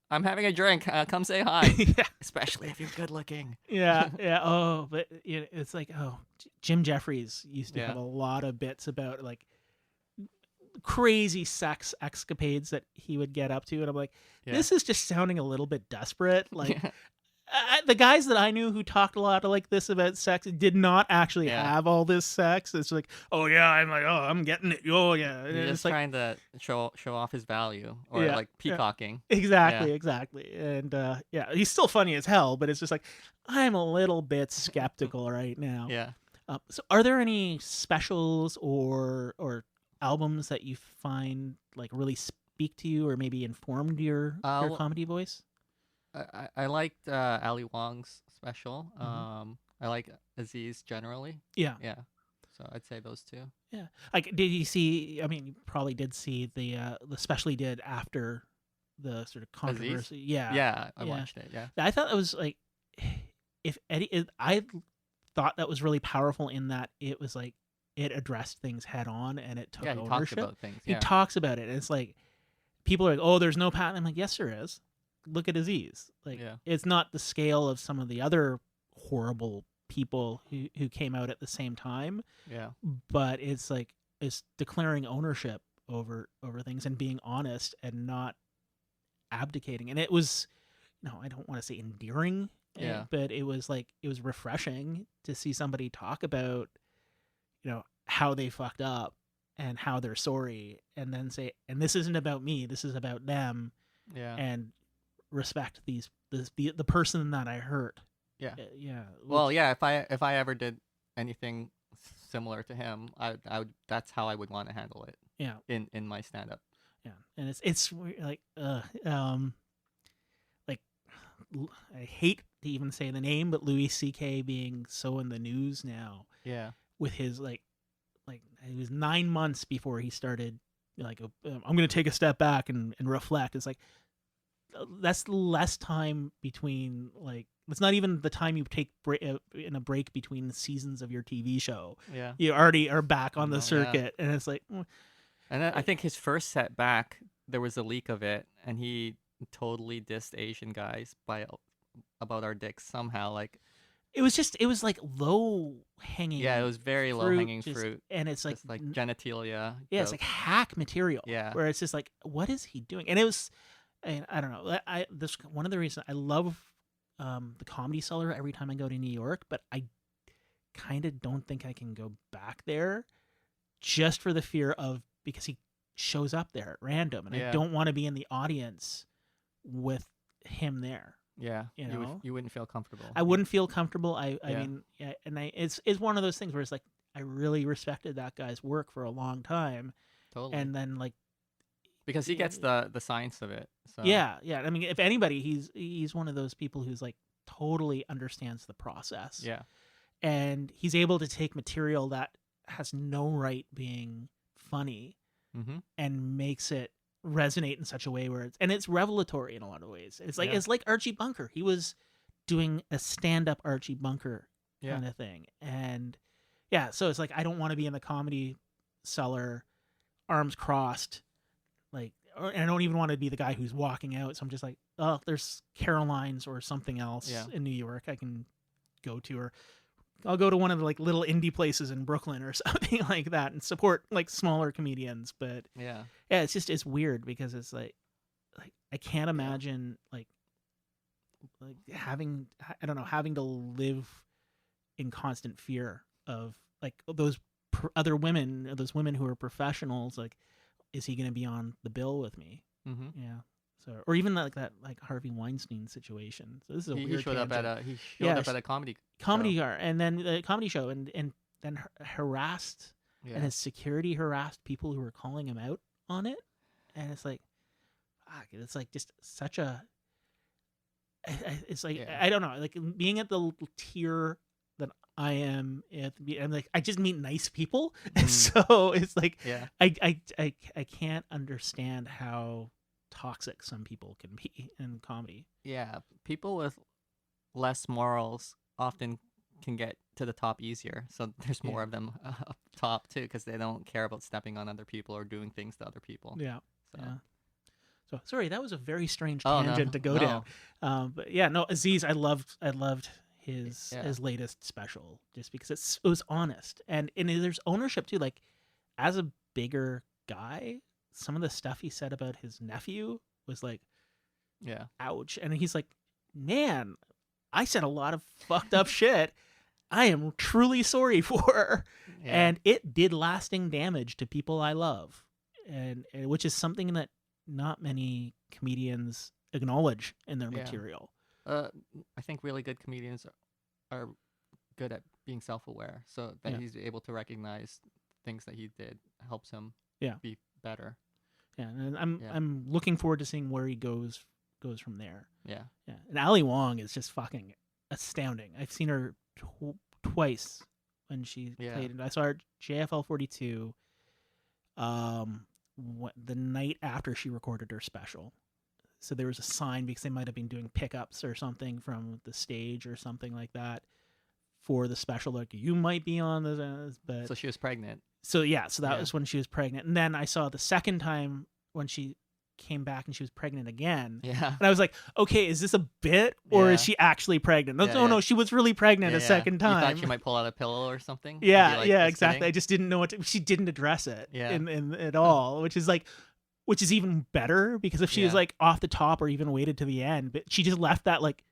I'm having a drink. Come say hi. Especially if you're good looking. Yeah. Oh, but it's like, oh, Jim Jeffries used to have a lot of bits about like crazy sex escapades that he would get up to, and I'm like, this is just sounding a little bit desperate. Like the guys that I knew who talked a lot like this about sex did not actually have all this sex. It's like, oh yeah, I'm like, oh, I'm getting it. Oh yeah, and He's it's just like, trying to show off his value, or like peacocking. Exactly. And he's still funny as hell, but it's just like, I'm a little bit skeptical right now. Yeah. So are there any specials or albums that you find like really speak to you or maybe informed your comedy voice? I liked Ali Wong's special. I like Aziz generally. Yeah. So I'd say those two. Yeah. Like, did you see? I mean, you probably did see the special he did after the sort of controversy. Aziz? Yeah, I watched it. Yeah. I thought it was like, I thought that was really powerful in that it was like it addressed things head on and it took he ownership. talks about things. He talks about it, and it's like people are like, "Oh, there's no patent." I'm like, "Yes, there is. Look at Aziz. Like, it's not the scale of some of the other horrible people who came out at the same time. Yeah, but it's like it's declaring ownership over things and being honest and not abdicating. And it was, I don't want to say endearing, but it was like it was refreshing to see somebody talk about, how they fucked up and how they're sorry, and then say, and this isn't about me, this is about them. Yeah, and respect the person that I hurt. Well, if I ever did anything similar to him, I would. That's how I would want to handle it. Yeah. In my stand up. Yeah, and it's like like I hate to even say the name, but Louis C.K. being so in the news now. Yeah. With his like it was 9 months before he started like, I'm going to take a step back and reflect. It's like, that's less time between, like, it's not even the time you take in a break between the seasons of your TV show. Yeah. You already are back on the circuit. And it's like, and then I think his first set back, there was a leak of it, and he totally dissed Asian guys about our dicks somehow. Like, it was like low hanging. Yeah, it was very low hanging fruit, and it's like genitalia. Yeah, it's like hack material. Yeah, where it's just like, what is he doing? And it was, and I don't know. This one of the reasons I love the Comedy Cellar every time I go to New York, but I kind of don't think I can go back there, just for the fear of, because he shows up there at random, and I Yeah. don't want to be in the audience with him there. Yeah. You know? You wouldn't feel comfortable. I wouldn't feel comfortable. I Yeah. mean, yeah, and it's one of those things where it's like I really respected that guy's work for a long time, Totally. and then like Because he gets the science of it. So yeah. I mean, if anybody, he's one of those people who's like totally understands the process. Yeah. And he's able to take material that has no right being funny Mm-hmm. and makes it resonate in such a way where it's revelatory in a lot of ways. It's like Yeah. it's like Archie Bunker. He was doing a stand-up Archie Bunker Yeah. kind of thing. And yeah, so it's like I don't want to be in the comedy cellar, arms crossed, like, and I don't even want to be the guy who's walking out. So I'm just like, oh, there's Caroline's or something else Yeah. in New York I can go to, or I'll go to one of the like little indie places in Brooklyn or something like that and support like smaller comedians. But Yeah. yeah, it's weird because it's like I can't imagine like having, I don't know, having to live in constant fear of like those other women, those women who are professionals. Like, is he going to be on the bill with me? Mm-hmm. Yeah. So, or even like that, like Harvey Weinstein situation. So this is a He weird showed up tangent. at Yeah, a comedy comedy show. car, and then the comedy show, and then harassed Yeah. and his security harassed people who were calling him out on it, and it's like, fuck, it's like just such a. It's like Yeah. I don't know, like being at the tier that I am at. I'm like I just meet nice people, and so it's like Yeah. I can't understand how toxic some people can be in comedy. Yeah. People with less morals often can get to the top easier. So there's more Yeah. of them up top too, because they don't care about stepping on other people or doing things to other people. Yeah. So Yeah. So sorry, that was a very strange Oh, no, tangent to go no. down. But yeah, no, Aziz, I loved his Yeah. his latest special just because it was honest, and there's ownership too. Like as a bigger guy, some of the stuff he said about his nephew was like, yeah. ouch. And he's like, man, I said a lot of fucked up shit. I am truly sorry for, Yeah. and it did lasting damage to people I love, and which is something that not many comedians acknowledge in their Yeah. material. I think really good comedians are good at being self-aware, so that Yeah. he's able to recognize things that he did helps him Yeah. be better. Yeah, and Yeah. I'm looking forward to seeing where he goes from there. Yeah. Yeah, and Ali Wong is just fucking astounding. I've seen her twice when she Yeah. played. I saw her at JFL 42. The night after she recorded her special, so there was a sign because they might have been doing pickups or something from the stage or something like that for the special. Like you might be on this, but So she was pregnant. so yeah, so that Yeah. was when she was pregnant, and then I saw the second time when she came back and she was pregnant again. Yeah. And I was like, okay, is this a bit or is Yeah. she actually pregnant? No, Yeah, no, yeah. no, she was really pregnant Yeah, a yeah. second You time. thought she might pull out a pillow or something? and be Yeah, like, yeah, "Just exactly. I kidding?" just didn't know what she didn't address it Yeah. in at all, which is even better because if she was Yeah. like off the top or even waited to the end, but she just left that like,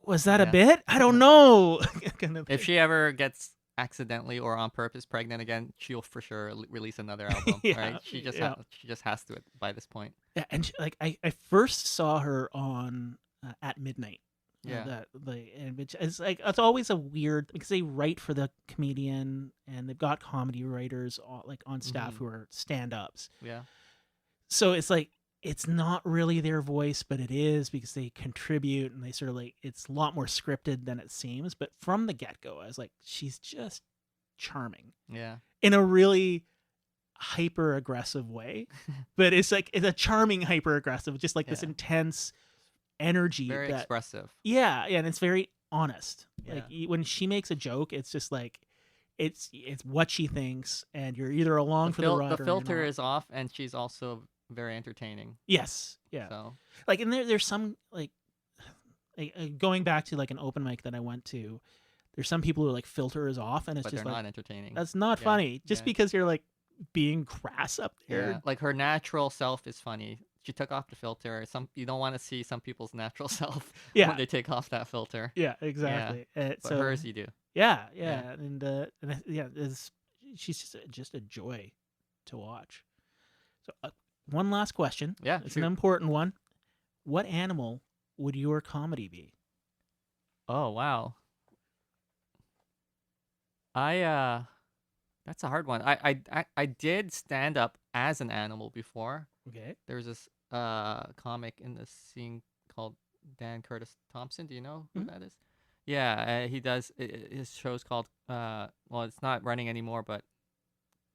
was that a Yeah. bit? I don't know. kind of If thing. she ever gets accidentally or on purpose pregnant again, she'll for sure release another album, Yeah, right? She just yeah. she just has to by this point. Yeah, and I first saw her on At Midnight. Yeah. And which is like it's always a weird because they write for the comedian and they've got comedy writers like on staff Mhm. who are stand-ups. Yeah. So it's like it's not really their voice, but it is because they contribute and they sort of like it's a lot more scripted than it seems. But from the get-go, I was like, she's just charming Yeah. in a really hyper aggressive way. But it's like it's a charming hyper aggressive, just like this Yeah. intense energy Very that expressive. yeah, and it's very honest. Yeah. Like when she makes a joke, it's just like it's what she thinks, and you're either along for the ride. The or you're filter not. is off, and she's also very entertaining. yes, yeah. So Like, and there's some like going back to like an open mic that I went to. There's some people who are like filter is off, and it's but just they're like not entertaining. that's not Yeah, funny. Just yeah. because you're like being crass up there. Yeah. Like her natural self is funny. She took off the filter. You don't want to see some people's natural self Yeah. when they take off that filter. Yeah, exactly. But So hers you do. yeah, Yeah. and she's just a joy to watch. So one last question. Yeah, It's shoot. an important one. What animal would your comedy be? Oh wow. That's a hard one. I did stand up as an animal before. Okay. There was this comic in the scene called Dan Curtis Thompson. Do you know who Mhm. that is? Yeah, he does. His show's called well, it's not running anymore, but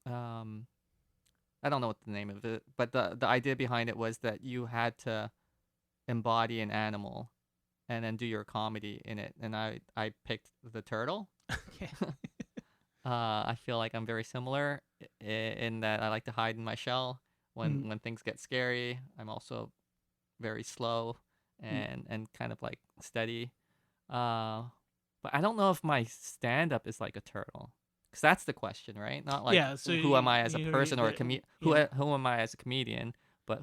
I don't know what the name of it. But the idea behind it was that you had to embody an animal, and then do your comedy in it. And I picked the turtle. Okay. I feel like I'm very similar in that I like to hide in my shell when things get scary. I'm also very slow and kind of like steady. But I don't know if my stand up is like a turtle, because that's the question, right? Not like Yeah, so who am I as a you- person or a yeah. who am I as a comedian, but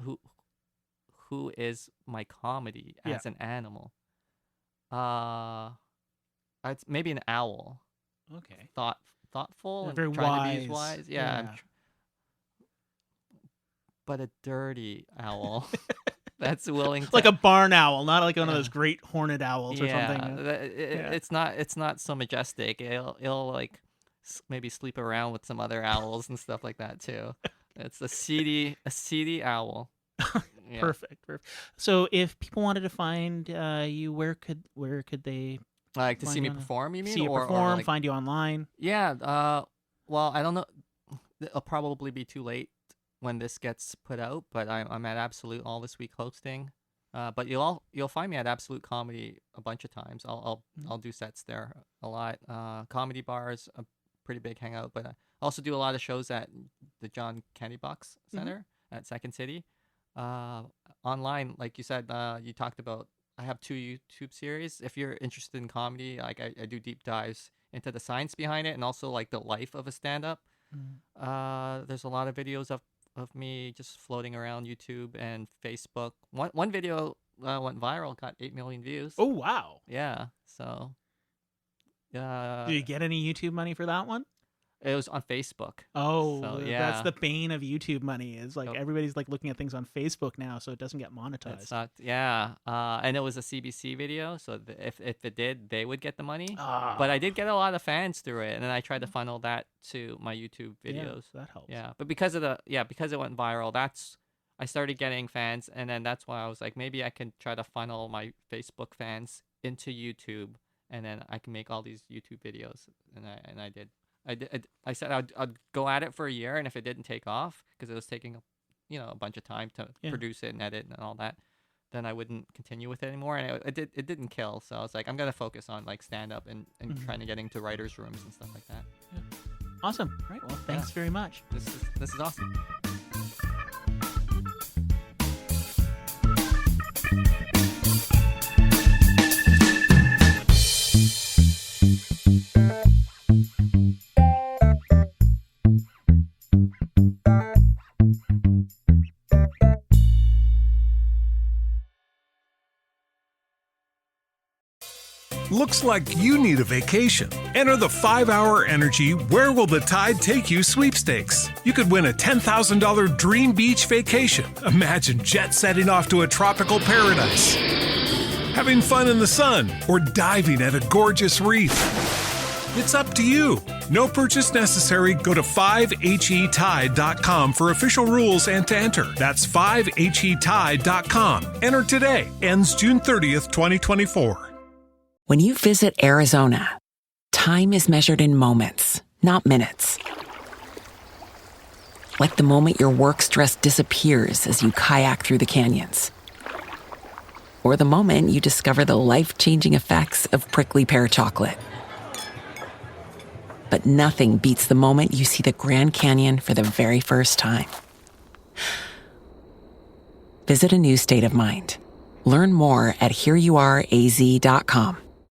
who is my comedy Yeah. as an animal? It's maybe an owl. Okay. Thoughtful They're and very trying to be wise. wise. Yeah, Yeah. but a dirty owl that's willing to Like a barn owl, not like one of those great horned owls or yeah, something. Yeah. it's not so majestic. It'll like maybe sleep around with some other owls and stuff like that too. It's a seedy owl. Yeah. Perfect. So if people wanted to find you, where could they Like to find see me you on- perform, you mean? see you or perform, like, find you online? yeah. Well, I don't know. It'll probably be too late when this gets put out, but I'm at Absolute all this week hosting. But you'll find me at Absolute Comedy a bunch of times. I'll do sets there a lot. Comedy bars, a pretty big hangout, but I also do a lot of shows at the John Candy Box Center at Second City. Online, like you said, you talked about. I have 2 YouTube series. If you're interested in comedy, like I do deep dives into the science behind it and also like the life of a stand-up. There's a lot of videos of me just floating around YouTube and Facebook. One video went viral, got 8 million views. Oh wow! Yeah, so Did you get any YouTube money for that one? it was on Facebook. Oh, So, that's yeah. the bane of YouTube money. Is like Yep. everybody's like looking at things on Facebook now, so it doesn't get monetized. It sucked. Yeah, and it was a CBC video, so if it did, they would get the money. But I did get a lot of fans through it, and then I tried to funnel that to my YouTube videos. Yeah, that helps. Yeah, but because it went viral, I started getting fans, and then that's why I was like, maybe I can try to funnel my Facebook fans into YouTube, and then I can make all these YouTube videos, and I did. I said I'd go at it for a year, and if it didn't take off, because it was taking a bunch of time to produce it and edit and all that, then I wouldn't continue with it anymore. And it didn't kill, so I was like, I'm gonna focus on like stand up and trying to get into writers' rooms and stuff like that. Awesome. Right. Well, thanks very much. This is awesome. Looks like you need a vacation. Enter the 5-Hour Energy Where Will the Tide Take You sweepstakes. You could win a $10,000 dream beach vacation. Imagine jet setting off to a tropical paradise, having fun in the sun, or diving at a gorgeous reef. It's up to you. No purchase necessary. Go to 5HETide.com for official rules and to enter. That's 5HETide.com. Enter today. Ends June 30th, 2024. When you visit Arizona, time is measured in moments, not minutes. Like the moment your work stress disappears as you kayak through the canyons. Or the moment you discover the life-changing effects of prickly pear chocolate. But nothing beats the moment you see the Grand Canyon for the very first time. Visit a new state of mind. Learn more at hereyouareaz.com.